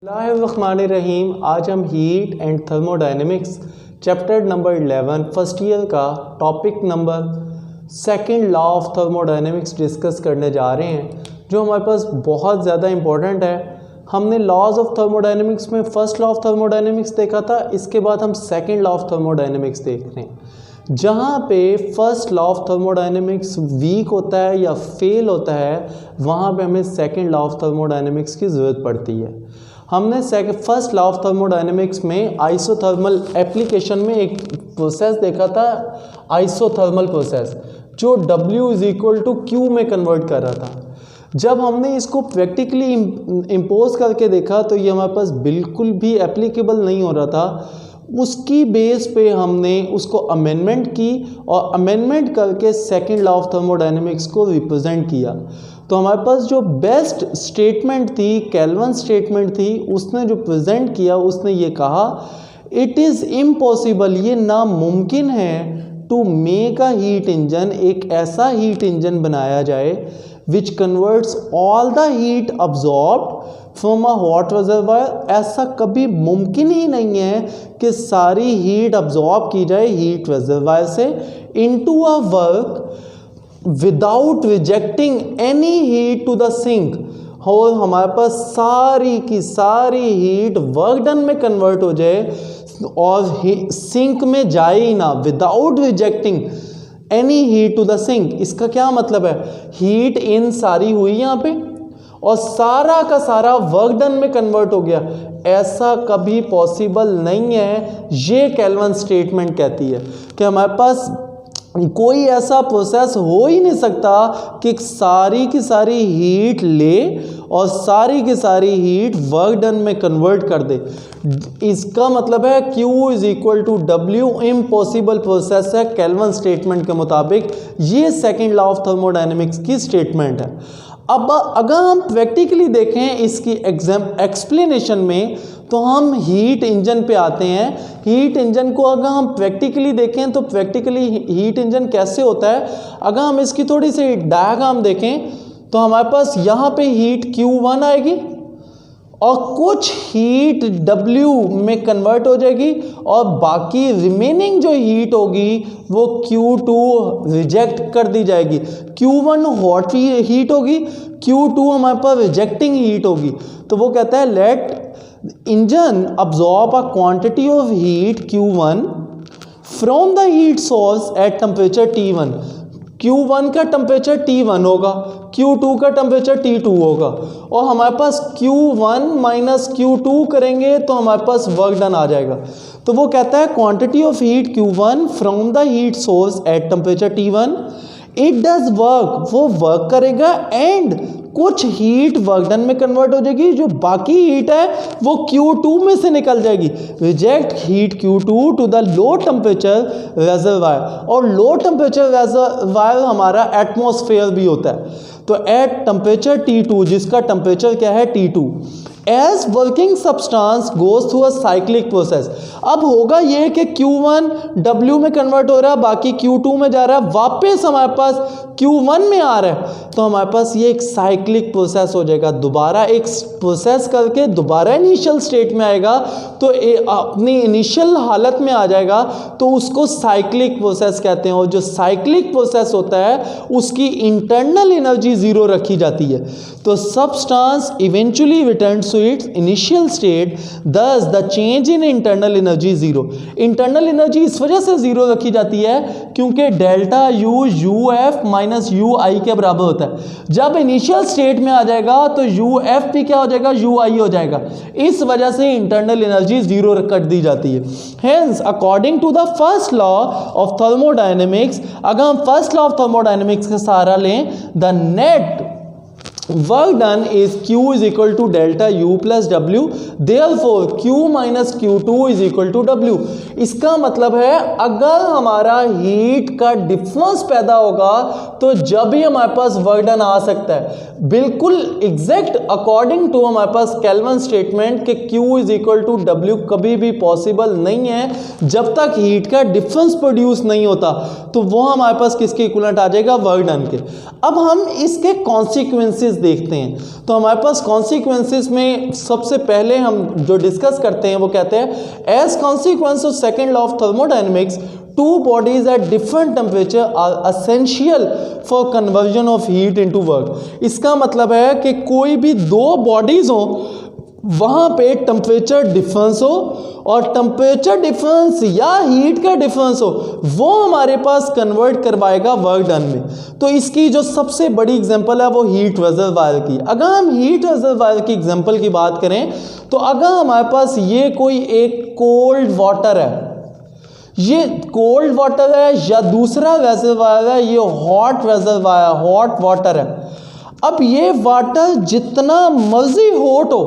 बिस्मिल्लाहिर्रहमानिर्रहीम। आज हम heat and thermodynamics chapter number 11 first year का topic number second law of thermodynamics discuss करने जा रहे हैं, जो हमारे पास बहुत ज़्यादा इम्पोर्टेंट है। हमने लॉज ऑफ थर्मोडायनेमिक्स में फर्स्ट लॉ ऑफ थर्मोडायनेमिक्स देखा था, इसके बाद हम सेकंड लॉ ऑफ थर्मोडायनेमिक्स देख रहे हैं। जहाँ पे first law of thermodynamics weak होता है या फेल होता है, वहाँ पे हमें सेकंड लॉ ऑफ थर्मोडायनेमिक्स की ज़रूरत पड़ती है। हमने फर्स्ट लॉ ऑफ थर्मोडायनेमिक्स में आइसोथर्मल एप्लीकेशन में एक प्रोसेस देखा था, आइसोथर्मल प्रोसेस, जो W is equal to Q में कन्वर्ट कर रहा था। जब हमने इसको प्रैक्टिकली इम्पोज करके देखा तो ये हमारे पास बिल्कुल भी एप्लीकेबल नहीं हो रहा था। उसकी बेस पे हमने उसको अमेंडमेंट की और अमेंडमेंट करके सेकंड लॉ ऑफ थर्मोडायनेमिक्स को रिप्रेजेंट किया। तो हमारे पास जो बेस्ट स्टेटमेंट थी, केल्विन स्टेटमेंट थी, उसने जो प्रेजेंट किया, उसने ये कहा इट इज़ इम्पॉसिबल, ये नामुमकिन है to make a heat engine, एक ऐसा हीट इंजन बनाया जाए which converts all the heat absorbed from a hot reservoir. ऐसा कभी मुमकिन ही नहीं है कि सारी हीट अब्जॉर्ब की जाए हीट रिजर्वायर से into a work without rejecting any heat to the sink, और हमारे पास सारी की सारी हीट वर्क डन में कन्वर्ट हो जाए और सिंक में जाए ही ना, without rejecting any heat to the sink. इसका क्या मतलब है? हीट इन सारी हुई यहाँ पे और सारा का सारा वर्क डन में कन्वर्ट हो गया। ऐसा कभी पॉसिबल नहीं है। ये केल्विन स्टेटमेंट कहती है कि हमारे पास कोई ऐसा प्रोसेस हो ही नहीं सकता कि सारी की सारी हीट ले और सारी की सारी हीट वर्क डन में कन्वर्ट कर दे। इसका मतलब है Q is equal to W, impossible process है केल्विन स्टेटमेंट के मुताबिक। ये सेकंड लॉ ऑफ थर्मोडायनेमिक्स की स्टेटमेंट है। अब अगर हम प्रैक्टिकली देखें इसकी एक्सप्लेनेशन में, तो हम हीट इंजन पे आते हैं। हीट इंजन को अगर हम प्रैक्टिकली देखें तो प्रैक्टिकली हीट इंजन कैसे होता है, अगर हम इसकी थोड़ी सी डायग्राम देखें तो हमारे पास यहाँ पे हीट Q1 आएगी और कुछ हीट W में कन्वर्ट हो जाएगी और बाकी रिमेनिंग जो हीट होगी वो Q2 रिजेक्ट कर दी जाएगी। Q1 हॉट हीट होगी, Q2 हमारे पास रिजेक्टिंग हीट होगी। तो वो कहता है let engine absorb a quantity of heat Q1 from the heat source at temperature T1। Q1 का टेम्परेचर T1 होगा, Q2 का टेम्परेचर T2 होगा, और हमारे पास Q1 माइनस Q2 करेंगे तो हमारे पास वर्क डन आ जाएगा। तो वो कहता है quantity of heat Q1 from the heat source at temperature T1, it does work, वो वर्क करेगा एंड कुछ हीट वर्क डन में कन्वर्ट हो जाएगी, जो बाकी हीट है वो Q2 में से निकल जाएगी। Reject heat Q2 to the low temperature reservoir, और लो टेम्परेचर रेजर्वायर हमारा एटमॉस्फेयर भी होता है। तो एट टेम्परेचर T2, जिसका टेम्परेचर क्या है T2, as working substance goes through a cyclic process. अब होगा ये कि Q1 W में कन्वर्ट हो रहा है, बाकी Q2 में जा रहा है, वापस हमारे पास Q1 में आ रहा है, तो हमारे पास ये एक साइक्लिक प्रोसेस हो जाएगा। दोबारा एक प्रोसेस करके दोबारा इनिशियल स्टेट में आएगा तो अपनी इनिशियल हालत में आ जाएगा, तो उसको साइक्लिक प्रोसेस कहते हैं। और जो साइक्लिक प्रोसेस होता है उसकी इंटरनल एनर्जी ज़ीरो रखी जाती है। तो substance eventually returns to its initial state, thus the change in internal energy zero. Internal energy इस वजह से ज़ीरो रखी जाती है क्योंकि delta U UF minus UI के बराबर होता है। जब इनिशियल स्टेट में आ जाएगा तो UF भी क्या हो जाएगा, UI हो जाएगा। इस वजह से इंटरनल एनर्जी ज़ीरो कर दी जाती है। Hence according to the first law of thermodynamics, अगर हम फर्स्ट लॉ ऑफ थर्मोडायनेमिक्स का सहारा लें, the net work done is Q is equal to delta U plus W, therefore Q minus Q2 is equal to W। इसका मतलब है अगर हमारा हीट का डिफरेंस पैदा होगा तो जब ही हमारे पास वर्क डन आ सकता है, बिल्कुल एग्जैक्ट अकॉर्डिंग टू हमारे पास केल्विन स्टेटमेंट कि Q is equal to W कभी भी पॉसिबल नहीं है जब तक हीट का डिफरेंस प्रोड्यूस नहीं होता। तो वो हमारे पास किसके इक्विवेलेंट आ जाएगा, वर्क डन के। अब हम इसके कॉन्सिक्वेंसेस देखते हैं। तो हमारे पास कॉन्सिक्वेंसेस में सबसे पहले हम जो डिस्कस करते हैं वो कहते हैं as consequence of second law of thermodynamics two bodies at different temperature are essential for conversion of heat into work। इसका मतलब है कि कोई भी दो बॉडीज हो वहाँ पे टेम्परेचर डिफरेंस हो और टेम्परेचर डिफरेंस या हीट का डिफरेंस हो वो हमारे पास कन्वर्ट करवाएगा वर्क डन में। तो इसकी जो सबसे बड़ी एग्जांपल है वो हीट रिजर्वायर की। अगर हम हीट रिजर्वायर की एग्जांपल की बात करें तो अगर हमारे पास ये कोई एक कोल्ड वाटर है, ये कोल्ड वाटर है या दूसरा रिजर्वायर है ये हॉट रिजर्वायर हॉट वाटर है। अब ये वाटर जितना मर्जी हॉट हो,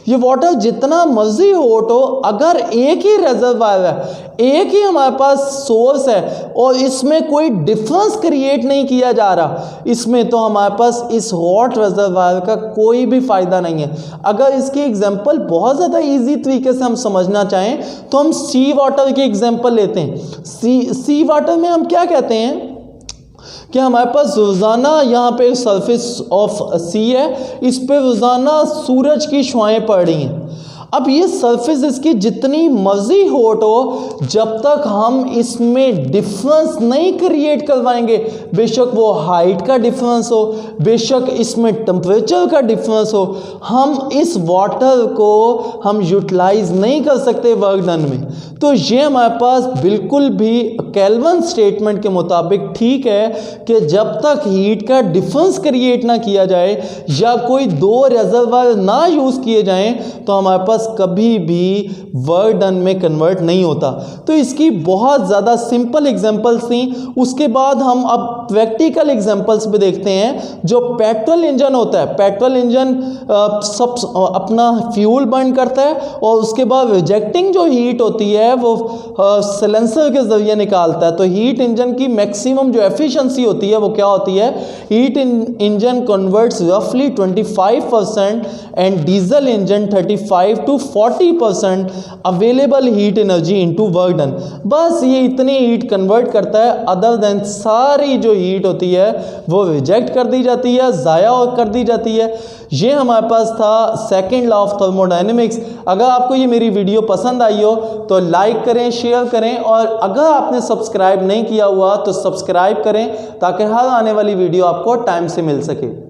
ये वाटर जितना मर्जी हॉट हो, अगर एक ही रिजर्वायर है, एक ही हमारे पास सोर्स है और इसमें कोई डिफरेंस क्रिएट नहीं किया जा रहा इसमें, तो हमारे पास इस हॉट रिजर्वायर का कोई भी फायदा नहीं है। अगर इसकी एग्जांपल बहुत ज़्यादा इजी तरीके से हम समझना चाहें तो हम सी वाटर की एग्जांपल लेते हैं। सी वाटर में हम क्या कहते हैं कि हमारे पास रोज़ाना यहाँ पे सरफेस ऑफ सी है, इस पे रोज़ाना सूरज की शुआएं पड़ रही हैं। अब ये सरफेस इसकी जितनी मर्जी हॉट हो, जब तक हम इसमें डिफरेंस नहीं क्रिएट करवाएंगे, बेशक वो हाइट का डिफरेंस हो, बेशक इसमें टेम्परेचर का डिफरेंस हो, हम इस वाटर को हम यूटिलाइज नहीं कर सकते वर्क डन में। तो ये हमारे पास बिल्कुल भी केल्विन स्टेटमेंट के मुताबिक ठीक है कि जब तक हीट का डिफरेंस क्रिएट ना किया जाए या कोई दो रिजर्वायर ना यूज़ किए जाएं तो हमारे पास कभी भी वर्क डन में कन्वर्ट नहीं होता। तो इसकी बहुत ज़्यादा सिंपल एग्जांपल्स थी। उसके बाद हम अब प्रैक्टिकल एग्जांपल्स पे देखते हैं। जो पेट्रोल इंजन होता है, पेट्रोल इंजन सब अपना फ्यूल बर्न करता है और उसके बाद रिजेक्टिंग जो हीट होती है वो सिलेंसर के ज़रिए निकालता है। तो हीट इंजन की मैक्सिमम जो एफिशिएंसी होती है वो क्या होती है, हीट इंजन कन्वर्ट्स रफली 25% and diesel engine 35 to 40% available heat energy into work done. बस ये इतनी हीट कन्वर्ट करता है, अदर देन सारी जो हीट होती है वो रिजेक्ट कर दी जाती है, ज़ाया कर दी जाती है। ये हमारे पास था सेकेंड लॉ ऑफ थर्मोडायनेमिक्स। अगर आपको ये मेरी वीडियो पसंद आई हो तो लाइक करें, शेयर करें और अगर आपने सब्सक्राइब नहीं किया हुआ तो सब्सक्राइब करें ताकि हर आने वाली वीडियो आपको टाइम से मिल सके।